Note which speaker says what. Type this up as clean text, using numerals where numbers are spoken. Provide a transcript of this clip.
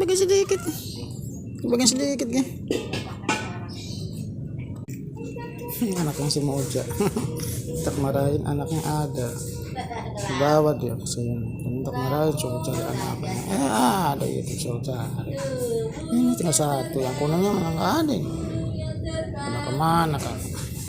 Speaker 1: Bagian sedikit. Bagian sedikit kan. Anaknya si Moja. Tak marahin anaknya ada. Bawa dia ke sini. Untuk marahin suruh cari anaknya. Ada itu suruh cari. Ini tinggal satu. Yang kuningnya mana nggak ada. Kemana kan?